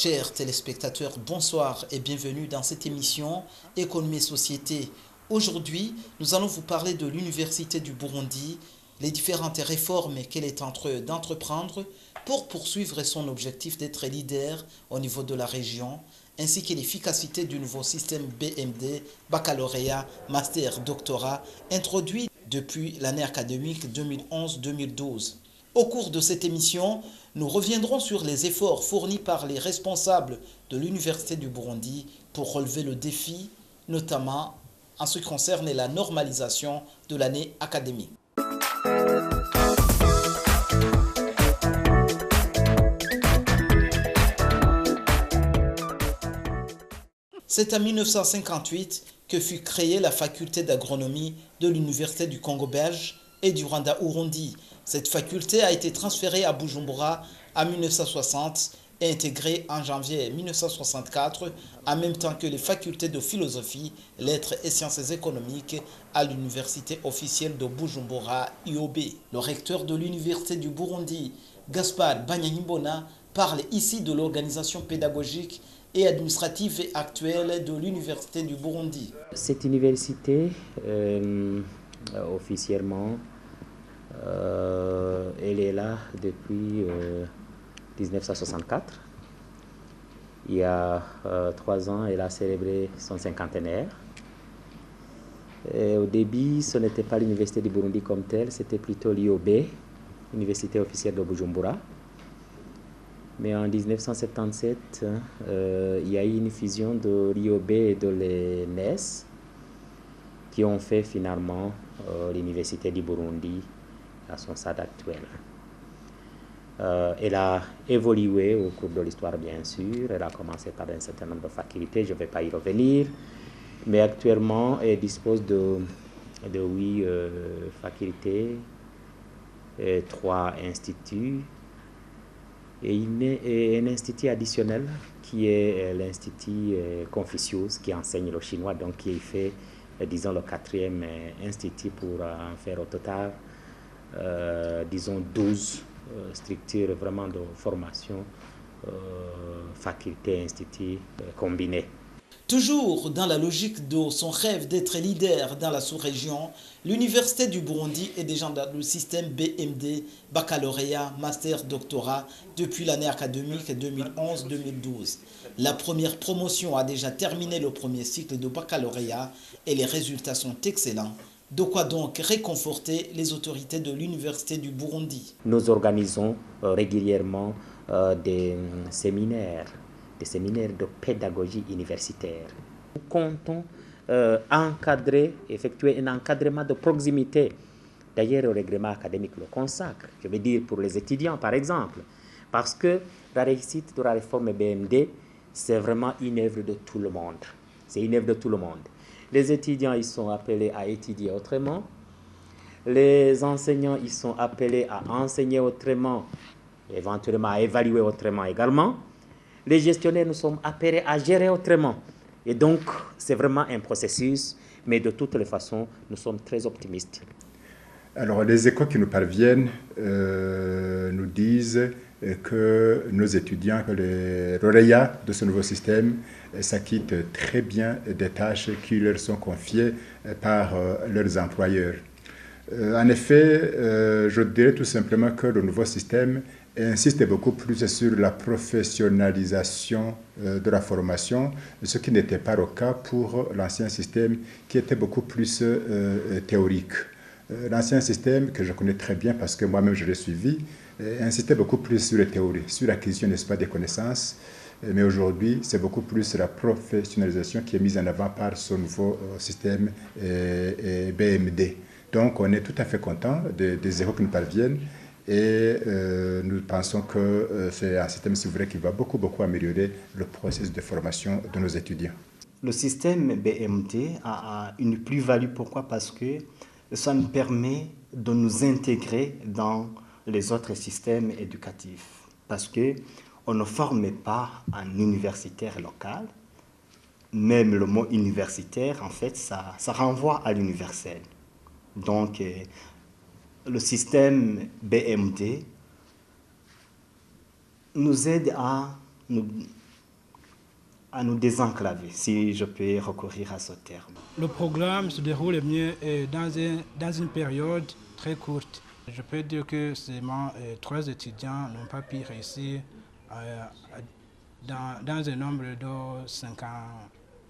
Chers téléspectateurs, bonsoir et bienvenue dans cette émission Économie et Société. Aujourd'hui, nous allons vous parler de l'Université du Burundi, les différentes réformes qu'elle est en train d'entreprendre pour poursuivre son objectif d'être leader au niveau de la région, ainsi que l'efficacité du nouveau système BMD, baccalauréat, master, doctorat, introduit depuis l'année académique 2011-2012. Au cours de cette émission, nous reviendrons sur les efforts fournis par les responsables de l'Université du Burundi pour relever le défi, notamment en ce qui concerne la normalisation de l'année académique. C'est en 1958 que fut créée la faculté d'agronomie de l'Université du Congo belge et du Rwanda-Urundi. Cette faculté a été transférée à Bujumbura en 1960 et intégrée en janvier 1964, en même temps que les facultés de philosophie, lettres et sciences économiques à l'université officielle de Bujumbura, IOB. Le recteur de l'Université du Burundi, Gaspard Banyanyimbona, parle ici de l'organisation pédagogique et administrative actuelle de l'Université du Burundi. Cette université, officiellement, elle est là depuis 1964. Il y a 3 ans, elle a célébré son cinquantenaire. Et au début, ce n'était pas l'Université du Burundi comme telle, c'était plutôt l'IOB, Université officielle de Bujumbura. Mais en 1977, il y a eu une fusion de l'IOB et de l'ENES qui ont fait finalement l'Université du Burundi à son stade actuel. Elle a évolué au cours de l'histoire, bien sûr. Elle a commencé par un certain nombre de facultés, je ne vais pas y revenir. Mais actuellement, elle dispose de 8 facultés, 3 instituts, et un institut additionnel qui est l'Institut Confucius qui enseigne le chinois, donc qui fait, disons, le 4e institut pour en faire au total, disons, 12 structures vraiment de formation, facultés, instituts combinés. Toujours dans la logique de son rêve d'être leader dans la sous-région, l'Université du Burundi est déjà dans le système BMD, baccalauréat, master, doctorat, depuis l'année académique 2011-2012. La première promotion a déjà terminé le premier cycle de baccalauréat et les résultats sont excellents. De quoi donc réconforter les autorités de l'Université du Burundi. Nous organisons régulièrement des séminaires de pédagogie universitaire. Nous comptons effectuer un encadrement de proximité. D'ailleurs, le règlement académique le consacre, je veux dire pour les étudiants par exemple, parce que la réussite de la réforme BMD, c'est vraiment une œuvre de tout le monde. C'est une œuvre de tout le monde. Les étudiants, ils sont appelés à étudier autrement. Les enseignants, ils sont appelés à enseigner autrement, éventuellement à évaluer autrement également. Les gestionnaires, nous sommes appelés à gérer autrement. Et donc, c'est vraiment un processus, mais de toutes les façons, nous sommes très optimistes. Alors, les échos qui nous parviennent nous disent que nos étudiants, que les lauréats de ce nouveau système s'acquittent très bien des tâches qui leur sont confiées par leurs employeurs. En effet, je dirais tout simplement que le nouveau système insiste beaucoup plus sur la professionnalisation de la formation, ce qui n'était pas le cas pour l'ancien système qui était beaucoup plus théorique. L'ancien système, que je connais très bien parce que moi-même je l'ai suivi, insistait beaucoup plus sur les théories, sur l'acquisition, n'est-ce pas, des connaissances. Mais aujourd'hui, c'est beaucoup plus la professionnalisation qui est mise en avant par ce nouveau système BMD. Donc, on est tout à fait content des échos qui nous parviennent et nous pensons que c'est un système, si vous voulez, qui va beaucoup améliorer le processus de formation de nos étudiants. Le système BMD a une plus-value. Pourquoi? Parce que ça nous permet de nous intégrer dans les autres systèmes éducatifs. Parce qu'on ne forme pas un universitaire local. Même le mot universitaire, en fait, ça renvoie à l'universel. Donc, le système BMD nous aide à nous à nous désenclaver, si je peux recourir à ce terme. Le programme se déroule mieux dans une période très courte. Je peux dire que seulement 3 étudiants n'ont pas pu réussir dans un nombre de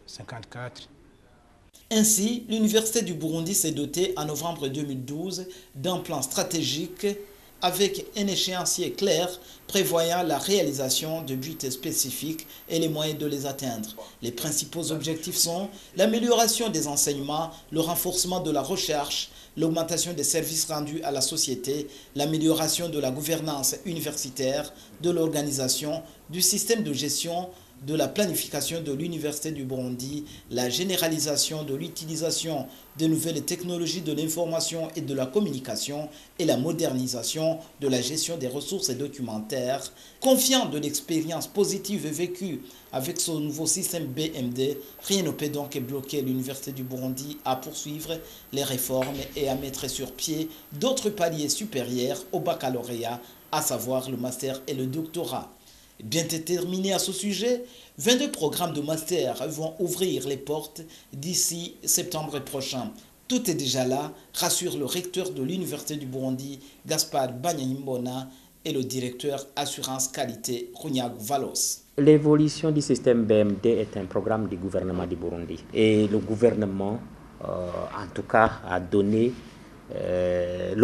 54. Ainsi, l'Université du Burundi s'est dotée en novembre 2012 d'un plan stratégique avec un échéancier clair prévoyant la réalisation de buts spécifiques et les moyens de les atteindre. Les principaux objectifs sont l'amélioration des enseignements, le renforcement de la recherche, l'augmentation des services rendus à la société, l'amélioration de la gouvernance universitaire, de l'organisation, du système de gestion, de la planification de l'Université du Burundi, la généralisation de l'utilisation de nouvelles technologies de l'information et de la communication et la modernisation de la gestion des ressources documentaires. Confiant de l'expérience positive vécue avec ce nouveau système BMD, rien ne peut donc bloquer l'Université du Burundi à poursuivre les réformes et à mettre sur pied d'autres paliers supérieurs au baccalauréat, à savoir le master et le doctorat. Bien déterminé à ce sujet, 22 programmes de master vont ouvrir les portes d'ici septembre prochain. Tout est déjà là, rassure le recteur de l'Université du Burundi, Gaspard Banyanyimbona, et le directeur Assurance Qualité, Runyagu Valos. L'évolution du système BMD est un programme du gouvernement du Burundi. Et le gouvernement, en tout cas, a donné les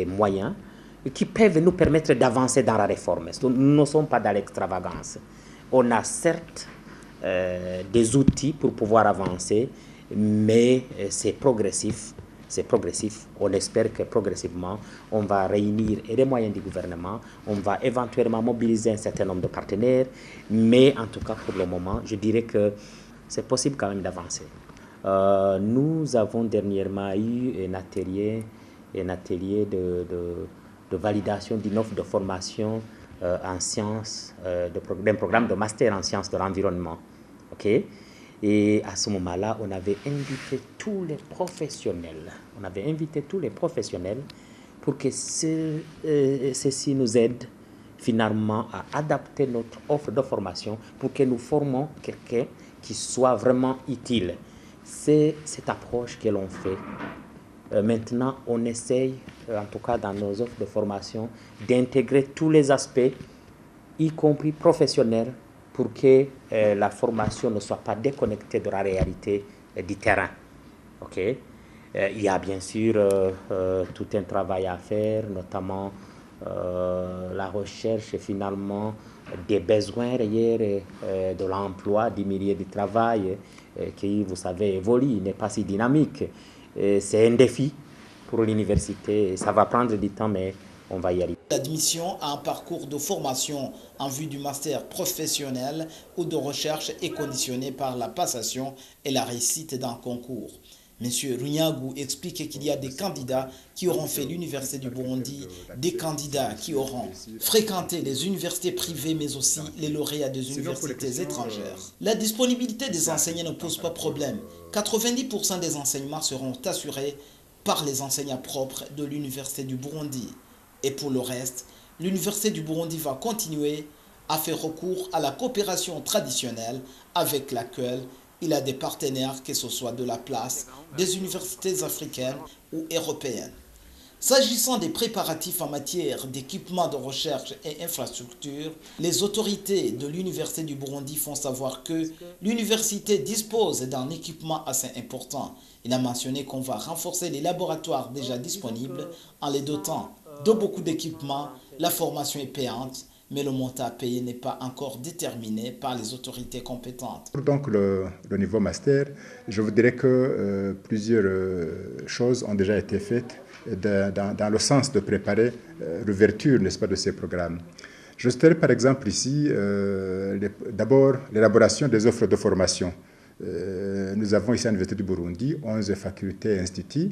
moyens qui peuvent nous permettre d'avancer dans la réforme. Nous ne sommes pas dans l'extravagance. On a certes des outils pour pouvoir avancer, mais c'est progressif. C'est progressif. On espère que progressivement, on va réunir les moyens du gouvernement, on va éventuellement mobiliser un certain nombre de partenaires, mais en tout cas, pour le moment, je dirais que c'est possible quand même d'avancer. Nous avons dernièrement eu un atelier de validation d'une offre de formation en sciences, d'un programme de master en sciences de l'environnement. Okay? Et à ce moment-là, on avait invité tous les professionnels. On avait invité tous les professionnels pour que ceci nous aide finalement à adapter notre offre de formation pour que nous formons quelqu'un qui soit vraiment utile. C'est cette approche que l'on fait. Maintenant, on essaye, en tout cas dans nos offres de formation, d'intégrer tous les aspects, y compris professionnels, pour que la formation ne soit pas déconnectée de la réalité du terrain. Okay? Il y a bien sûr tout un travail à faire, notamment la recherche finalement des besoins réels de l'emploi, du milieu du travail, qui, vous savez, évolue, n'est pas si dynamique. C'est un défi pour l'université, ça va prendre du temps, mais on va y arriver. L'admission à un parcours de formation en vue du master professionnel ou de recherche est conditionnée par la passation et la réussite d'un concours. M. Runyagu explique qu'il y a des candidats qui auront fait l'Université du Burundi, des candidats qui auront fréquenté les universités privées, mais aussi les lauréats des universités étrangères. La disponibilité des enseignants ne pose pas problème. 90% des enseignements seront assurés par les enseignants propres de l'Université du Burundi. Et pour le reste, l'Université du Burundi va continuer à faire recours à la coopération traditionnelle avec laquelle il a des partenaires, que ce soit de la place, des universités africaines ou européennes. S'agissant des préparatifs en matière d'équipement de recherche et infrastructure, les autorités de l'Université du Burundi font savoir que l'université dispose d'un équipement assez important. Il a mentionné qu'on va renforcer les laboratoires déjà disponibles en les dotant de beaucoup d'équipements. La formation est payante, mais le montant à payer n'est pas encore déterminé par les autorités compétentes. Donc le niveau master, je vous dirais que plusieurs choses ont déjà été faites dans le sens de préparer l'ouverture, n'est-ce pas, de ces programmes. Je citerai par exemple ici d'abord l'élaboration des offres de formation. Nous avons ici à l'Université du Burundi 11 facultés et instituts.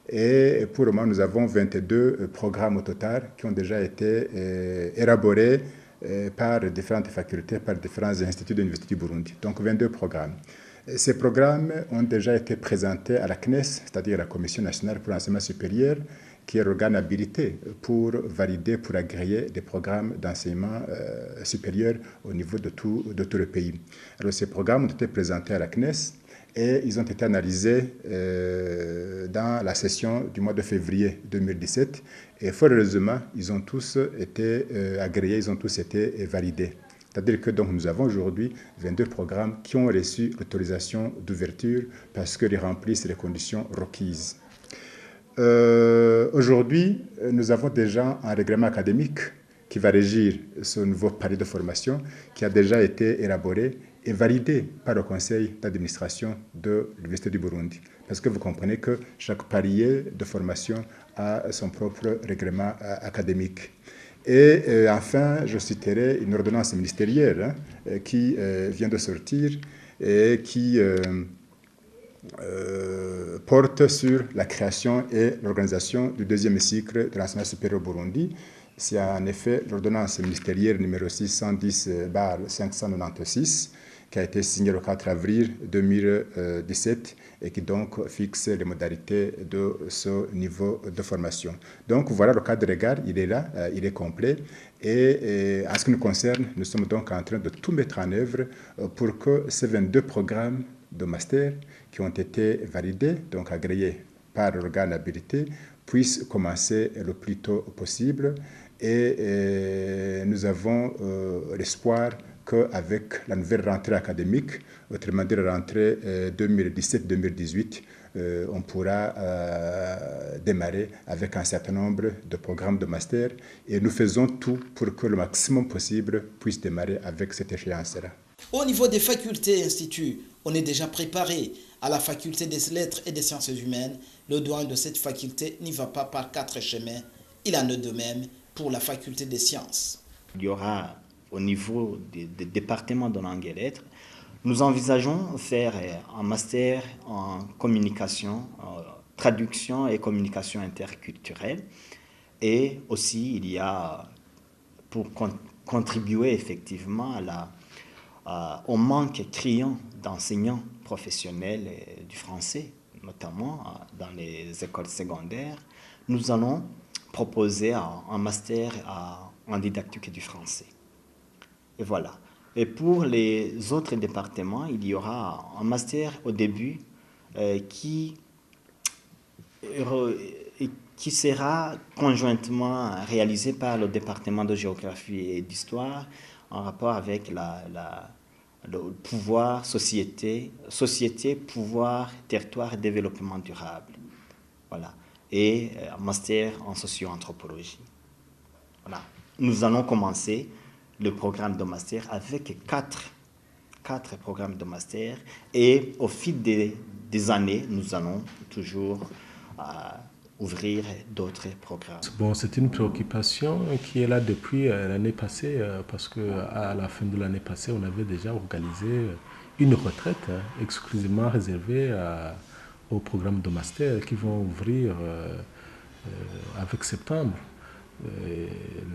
Et pour le moment, nous avons 22 programmes au total qui ont déjà été élaborés par différentes facultés, par différents instituts de l'Université du Burundi. Donc 22 programmes. Ces programmes ont déjà été présentés à la CNES, c'est-à-dire la Commission nationale pour l'enseignement supérieur, qui est l'organe habilité pour valider, pour agréer des programmes d'enseignement supérieur au niveau de tout le pays. Alors ces programmes ont été présentés à la CNES et ils ont été analysés dans la session du mois de février 2017 et fort heureusement, ils ont tous été agréés, ils ont tous été validés. C'est-à-dire que donc, nous avons aujourd'hui 22 programmes qui ont reçu l'autorisation d'ouverture parce qu'ils remplissent les conditions requises. Aujourd'hui, nous avons déjà un règlement académique qui va régir ce nouveau palier de formation qui a déjà été élaboré et validé par le conseil d'administration de l'Université du Burundi. Parce que vous comprenez que chaque palier de formation a son propre règlement académique. Et enfin, je citerai une ordonnance ministérielle qui vient de sortir et qui porte sur la création et l'organisation du deuxième cycle de l'enseignement supérieur au Burundi. C'est en effet l'ordonnance ministérielle numéro 610/596 qui a été signée le 4 avril 2017 et qui donc fixe les modalités de ce niveau de formation. Donc voilà, le cadre légal, il est là, il est complet. Et en ce qui nous concerne, nous sommes donc en train de tout mettre en œuvre pour que ces 22 programmes de master qui ont été validés, donc agréés par l'organe habilité, puissent commencer le plus tôt possible. Et nous avons l'espoir qu'avec la nouvelle rentrée académique, autrement dit la rentrée 2017-2018, on pourra démarrer avec un certain nombre de programmes de master et nous faisons tout pour que le maximum possible puisse démarrer avec cette échéance-là. Au niveau des facultés et instituts, on est déjà préparé. À la faculté des lettres et des sciences humaines, le doyen de cette faculté n'y va pas par 4 chemins. Il en est de même pour la faculté des sciences. Il y aura au niveau des départements de langue et lettres, nous envisageons faire un master en communication, traduction et communication interculturelle. Et aussi, il y a, pour contribuer effectivement au manque criant d'enseignants professionnels du français, notamment dans les écoles secondaires, nous allons proposer un master en didactique du français. Et voilà. Et pour les autres départements, il y aura un master au début qui sera conjointement réalisé par le département de géographie et d'histoire en rapport avec le pouvoir, société, pouvoir, territoire et développement durable. Voilà. Et un master en socio-anthropologie. Voilà. Nous allons commencer le programme de master avec quatre programmes de master et au fil des années, nous allons toujours ouvrir d'autres programmes. Bon, c'est une préoccupation qui est là depuis l'année passée parce qu'à la fin de l'année passée, on avait déjà organisé une retraite exclusivement réservée aux programmes de master qui vont ouvrir avec septembre.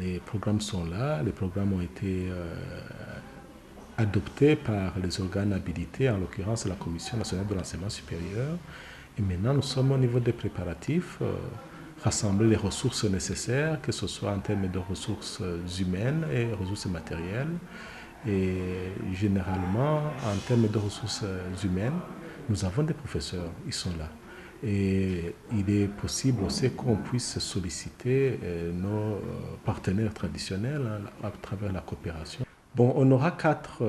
Les programmes sont là, les programmes ont été adoptés par les organes habilités, en l'occurrence la Commission nationale de l'enseignement supérieur. Et maintenant, nous sommes au niveau des préparatifs, rassembler les ressources nécessaires, que ce soit en termes de ressources humaines et ressources matérielles. Et généralement, en termes de ressources humaines, nous avons des professeurs, ils sont là. Et il est possible aussi qu'on puisse solliciter nos partenaires traditionnels à travers la coopération. Bon, on aura 4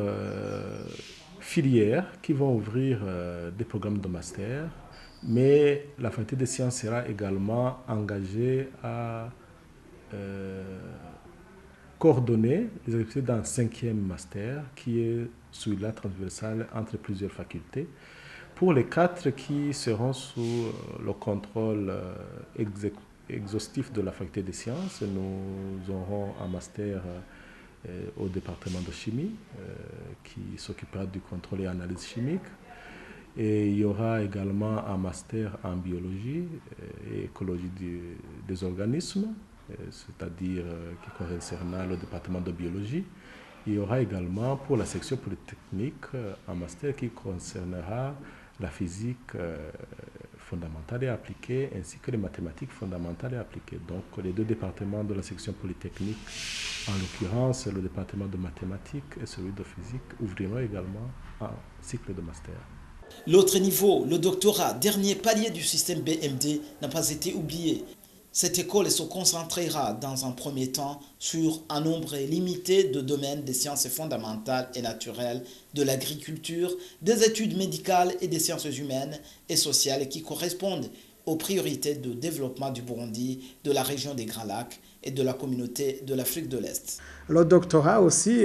filières qui vont ouvrir des programmes de master, mais la faculté des sciences sera également engagée à coordonner les activités d'un 5e master qui est celui-là transversal entre plusieurs facultés. Pour les 4 qui seront sous le contrôle exhaustif de la faculté des sciences, nous aurons un master au département de chimie qui s'occupera du contrôle et analyse chimique. Et il y aura également un master en biologie et écologie des organismes, c'est-à-dire qui concernera le département de biologie. Il y aura également pour la section polytechnique un master qui concernera la physique fondamentale et appliquée, ainsi que les mathématiques fondamentales et appliquées. Donc les deux départements de la section polytechnique, en l'occurrence le département de mathématiques et celui de physique, ouvriront également un cycle de master. L'autre niveau, le doctorat, dernier palier du système BMD, n'a pas été oublié. Cette école se concentrera dans un premier temps sur un nombre limité de domaines des sciences fondamentales et naturelles, de l'agriculture, des études médicales et des sciences humaines et sociales qui correspondent aux priorités de développement du Burundi, de la région des Grands Lacs et de la communauté de l'Afrique de l'Est. Le doctorat aussi,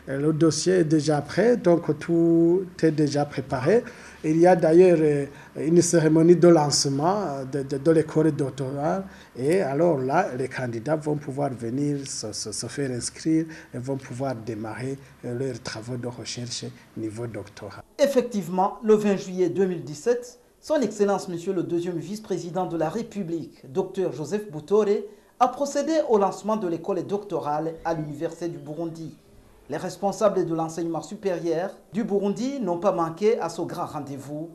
le dossier est déjà prêt, donc tout est déjà préparé. Il y a d'ailleurs une cérémonie de lancement de l'école doctorale et alors là, les candidats vont pouvoir venir se faire inscrire et vont pouvoir démarrer leurs travaux de recherche niveau doctorat. Effectivement, le 20 juillet 2017, Son Excellence Monsieur le deuxième vice-président de la République, Dr Joseph Butore, a procédé au lancement de l'école doctorale à l'Université du Burundi. Les responsables de l'enseignement supérieur du Burundi n'ont pas manqué à ce grand rendez-vous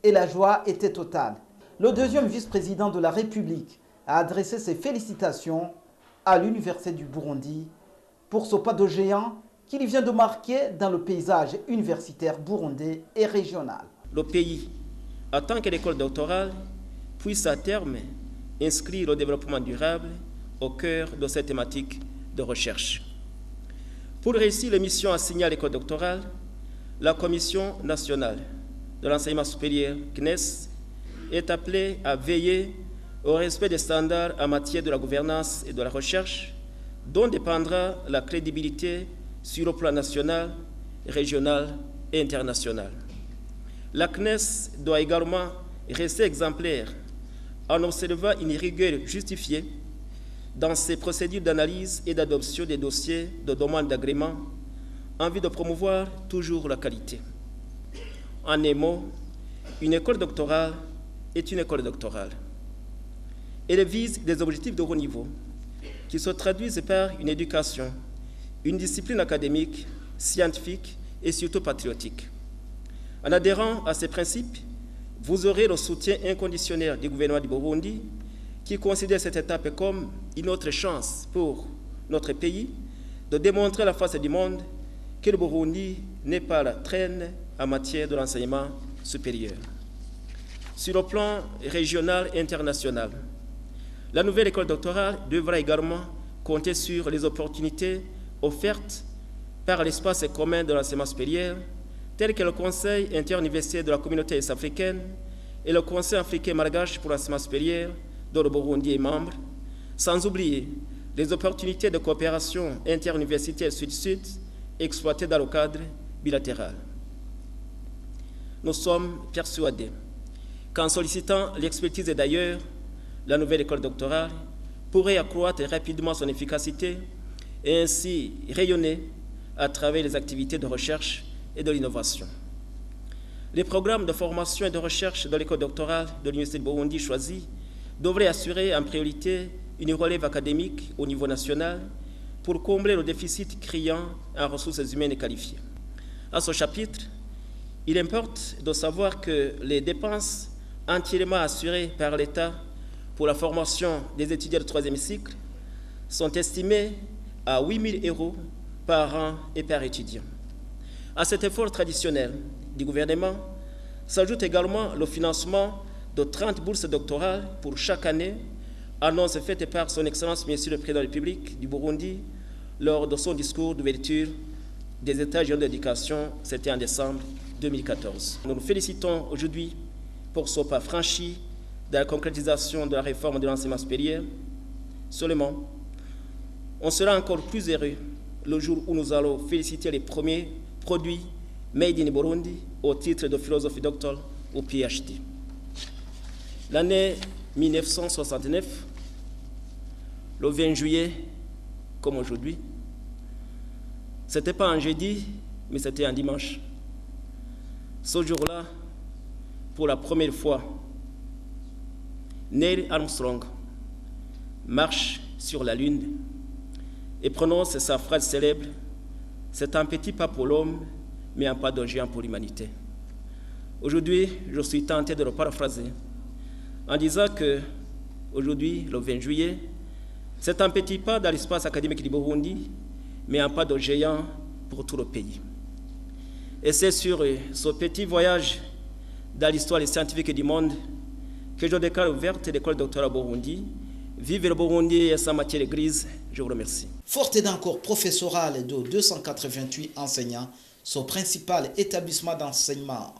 et la joie était totale. Le deuxième vice-président de la République a adressé ses félicitations à l'Université du Burundi pour ce pas de géant qu'il vient de marquer dans le paysage universitaire burundais et régional. Le pays attend que l'école doctorale puisse à terme inscrire le développement durable au cœur de cette thématique de recherche. Pour réussir les missions assignées à l'école doctorale, la Commission nationale de l'enseignement supérieur, CNES, est appelée à veiller au respect des standards en matière de la gouvernance et de la recherche, dont dépendra la crédibilité sur le plan national, régional et international. La CNES doit également rester exemplaire en observant une rigueur justifiée dans ses procédures d'analyse et d'adoption des dossiers de demande d'agrément en vue de promouvoir toujours la qualité. En un mot, une école doctorale est une école doctorale. Elle vise des objectifs de haut niveau qui se traduisent par une éducation, une discipline académique, scientifique et surtout patriotique. En adhérant à ces principes, vous aurez le soutien inconditionnel du gouvernement du Burundi qui considère cette étape comme une autre chance pour notre pays de démontrer à la face du monde que le Burundi n'est pas à la traîne en matière de l'enseignement supérieur. Sur le plan régional et international, la nouvelle école doctorale devra également compter sur les opportunités offertes par l'espace commun de l'enseignement supérieur, tel que le Conseil interuniversitaire de la communauté est-africaine et le Conseil africain malgache pour l'enseignement supérieur, dont le Burundi est membre, sans oublier les opportunités de coopération interuniversitaire sud-sud exploitées dans le cadre bilatéral. Nous sommes persuadés qu'en sollicitant l'expertise et d'ailleurs, la nouvelle école doctorale pourrait accroître rapidement son efficacité et ainsi rayonner à travers les activités de recherche et de l'innovation. Les programmes de formation et de recherche de l'école doctorale de l'Université de Burundi choisis devraient assurer en priorité une relève académique au niveau national pour combler le déficit criant en ressources humaines qualifiées. À ce chapitre, il importe de savoir que les dépenses entièrement assurées par l'État pour la formation des étudiants de troisième cycle sont estimées à 8 000 € par an et par étudiant. À cet effort traditionnel du gouvernement s'ajoute également le financement de 30 bourses doctorales pour chaque année, annonce faite par son Excellence Monsieur le Président de la République du Burundi lors de son discours d'ouverture des États généraux d'éducation, c'était en décembre 2014. Nous nous félicitons aujourd'hui pour ce pas franchi dans la concrétisation de la réforme de l'enseignement supérieur. Seulement, on sera encore plus heureux le jour où nous allons féliciter les premiers produits made in Burundi au titre de philosophie doctor ou PhD. L'année 1969, le 20 juillet, comme aujourd'hui, ce n'était pas un jeudi, mais c'était un dimanche. Ce jour-là, pour la première fois, Neil Armstrong marche sur la Lune et prononce sa phrase célèbre « C'est un petit pas pour l'homme, mais un pas de géant pour l'humanité ». Aujourd'hui, je suis tenté de le paraphraser en disant que aujourd'hui, le 20 juillet, c'est un petit pas dans l'espace académique du Burundi, mais un pas de géant pour tout le pays. Et c'est sur ce petit voyage dans l'histoire scientifique du monde que je déclare ouverte l'école doctorale Burundi. Vive le Burundi et sa matière grise. Je vous remercie. Forte d'un corps professoral de 288 enseignants, son principal établissement d'enseignement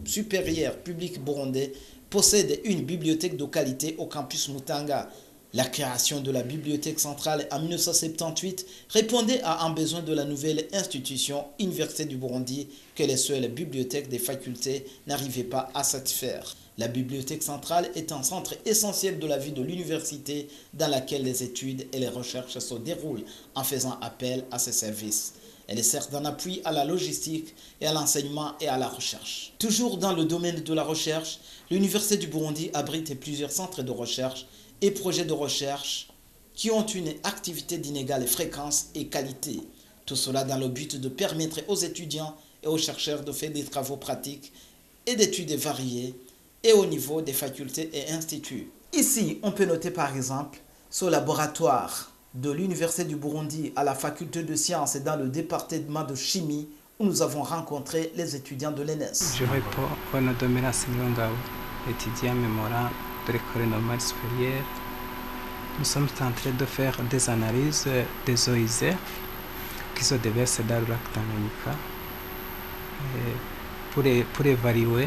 supérieur public burundais possède une bibliothèque de qualité au campus Mutanga. La création de la bibliothèque centrale en 1978 répondait à un besoin de la nouvelle institution Université du Burundi que les seules bibliothèques des facultés n'arrivaient pas à satisfaire. La bibliothèque centrale est un centre essentiel de la vie de l'université dans laquelle les études et les recherches se déroulent en faisant appel à ses services. Elle sert d'un appui à la logistique et à l'enseignement et à la recherche. Toujours dans le domaine de la recherche, l'Université du Burundi abrite plusieurs centres de recherche et projets de recherche qui ont une activité d'inégale fréquence et qualité. Tout cela dans le but de permettre aux étudiants et aux chercheurs de faire des travaux pratiques et d'études variées et au niveau des facultés et instituts. Ici, on peut noter par exemple ce laboratoire de l'Université du Burundi à la faculté de sciences et dans le département de chimie où nous avons rencontré les étudiants de l'ENS. Je réponds au nom de Menas Ngongao, étudiant mémorant de l'école normale supérieure. Nous sommes en train de faire des analyses des eaux usées qui se déversent dans le lac Tanganyika pour évaluer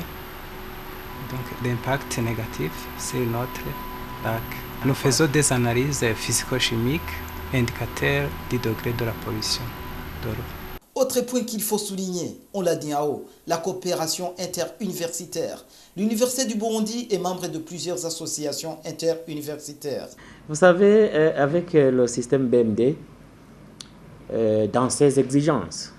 l'impact négatif sur notre lac. Nous faisons des analyses physico-chimiques, indicateurs du degré de la pollution de l'eau. Autre point qu'il faut souligner, on l'a dit en haut, la coopération interuniversitaire. L'Université du Burundi est membre de plusieurs associations interuniversitaires. Vous savez, avec le système BMD, dans ses exigences,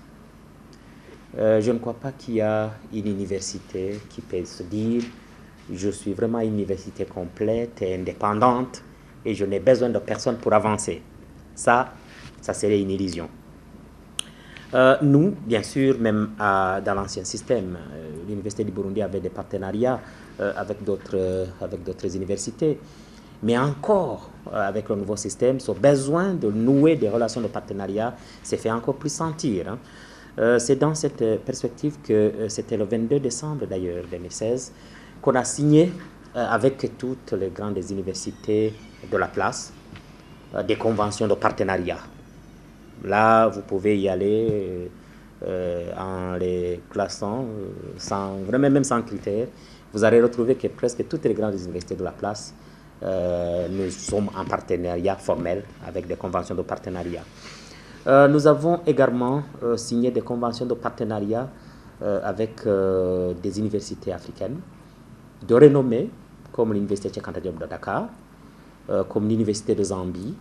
je ne crois pas qu'il y a une université qui peut se dire « je suis vraiment une université complète et indépendante et je n'ai besoin de personne pour avancer ». Ça serait une illusion. Nous, bien sûr, même dans l'ancien système, l'Université du Burundi avait des partenariats avec d'autres universités. Mais encore, avec le nouveau système, ce besoin de nouer des relations de partenariat s'est fait encore plus sentir. C'est dans cette perspective que c'était le 22 décembre d'ailleurs 2016 qu'on a signé avec toutes les grandes universités de la place des conventions de partenariat. Là, vous pouvez y aller en les classant, même sans critères. Vous allez retrouver que presque toutes les grandes universités de la place, nous sommes en partenariat formel avec des conventions de partenariat. Nous avons également signé des conventions de partenariat avec des universités africaines de renommée, comme l'Université Cheikh Anta Diop de Dakar, comme l'Université de Zambie.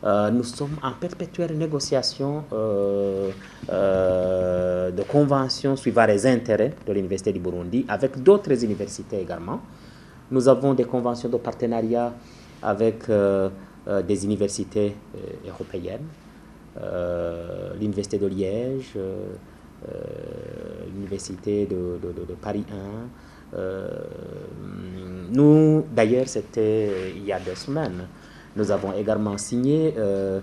Nous sommes en perpétuelle négociation de conventions suivant les intérêts de l'Université du Burundi avec d'autres universités également. Nous avons des conventions de partenariat avec des universités européennes, l'Université de Liège, l'Université de Paris 1. Nous, d'ailleurs, c'était il y a 2 semaines. Nous avons également signé un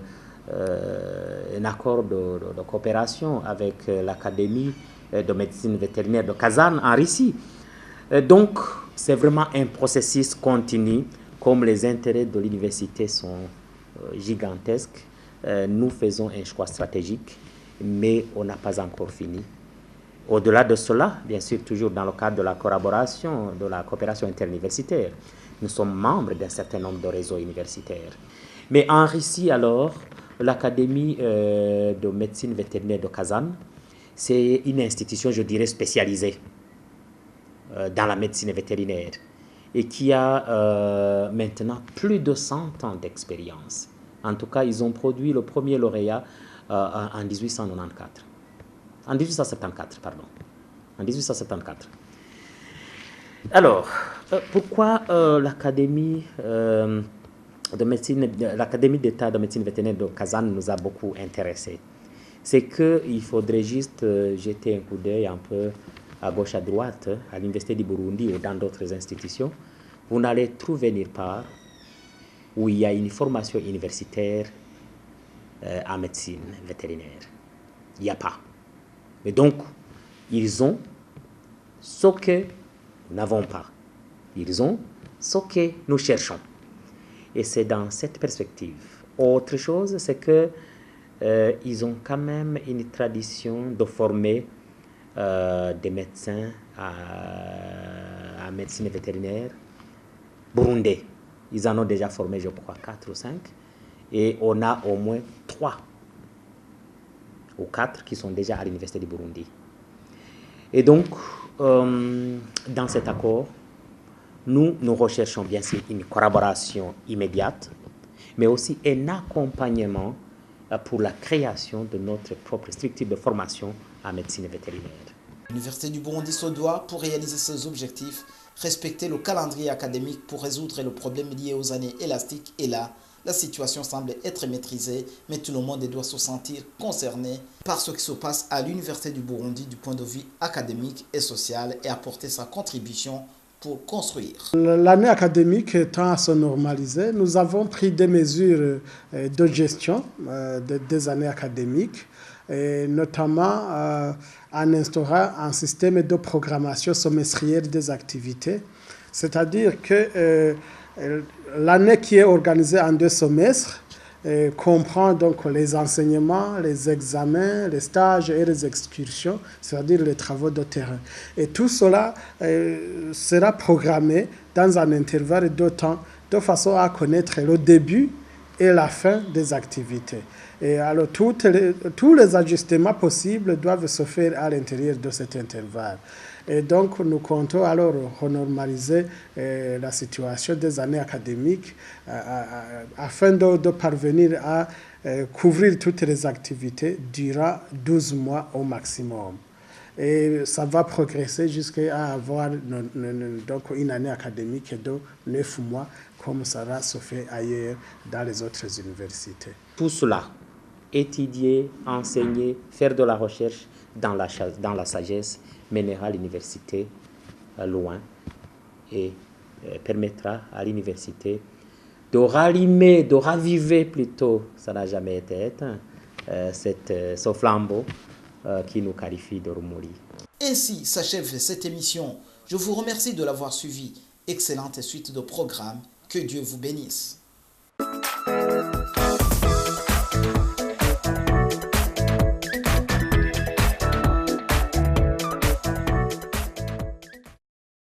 accord de coopération avec l'Académie de médecine vétérinaire de Kazan en Russie. Donc, c'est vraiment un processus continu. Comme les intérêts de l'université sont gigantesques, nous faisons un choix stratégique, mais on n'a pas encore fini. Au-delà de cela, bien sûr, toujours dans le cadre de la collaboration, de la coopération interuniversitaire, nous sommes membres d'un certain nombre de réseaux universitaires. Mais en Russie, alors, l'Académie de médecine vétérinaire de Kazan, c'est une institution, je dirais, spécialisée dans la médecine vétérinaire et qui a maintenant plus de 100 ans d'expérience. En tout cas, ils ont produit le premier lauréat en 1894. En 1874, pardon. En 1874. Alors, pourquoi l'Académie d'État de médecine vétérinaire de Kazan nous a beaucoup intéressés? C'est qu'il faudrait juste jeter un coup d'œil un peu à gauche, à droite, à l'Université du Burundi ou dans d'autres institutions, vous n'allez trouver nulle part où il y a une formation universitaire en médecine vétérinaire. Il n'y a pas. Mais donc, ils ont ce que nous n'avons pas. Ils ont ce que nous cherchons. Et c'est dans cette perspective. Autre chose, c'est que ils ont quand même une tradition de former des médecins en médecine vétérinaire burundais. Ils en ont déjà formé, je crois, 4 ou 5. Et on a au moins 3 ou 4 qui sont déjà à l'Université du Burundi. Et donc, dans cet accord, nous recherchons bien sûr une collaboration immédiate, mais aussi un accompagnement pour la création de notre propre structure de formation en médecine vétérinaire. L'Université du Burundi se doit, pour réaliser ses objectifs, respecter le calendrier académique pour résoudre le problème lié aux années élastiques. Et là, la situation semble être maîtrisée, mais tout le monde doit se sentir concerné par ce qui se passe à l'Université du Burundi du point de vue académique et social et apporter sa contribution pour construire. L'année académique tend à se normaliser. Nous avons pris des mesures de gestion des années académiques, et notamment en instaurant un système de programmation semestrielle des activités. C'est-à-dire que l'année qui est organisée en 2 semestres comprend donc les enseignements, les examens, les stages et les excursions, c'est-à-dire les travaux de terrain. Et tout cela sera programmé dans un intervalle de temps de façon à connaître le début et la fin des activités. Et alors tous les ajustements possibles doivent se faire à l'intérieur de cet intervalle. Et donc nous comptons alors renormaliser la situation des années académiques afin de parvenir à couvrir toutes les activités durant 12 mois au maximum. Et ça va progresser jusqu'à avoir donc une année académique de 9 mois, comme ça se fait ailleurs dans les autres universités. Tout cela, étudier, enseigner, faire de la recherche dans la sagesse, mènera l'université loin et permettra à l'université de rallumer, de raviver plutôt, ça n'a jamais été éteint, ce flambeau qui nous qualifie de Rumuri. Ainsi s'achève cette émission. Je vous remercie de l'avoir suivi. Excellente suite de programmes. Que Dieu vous bénisse.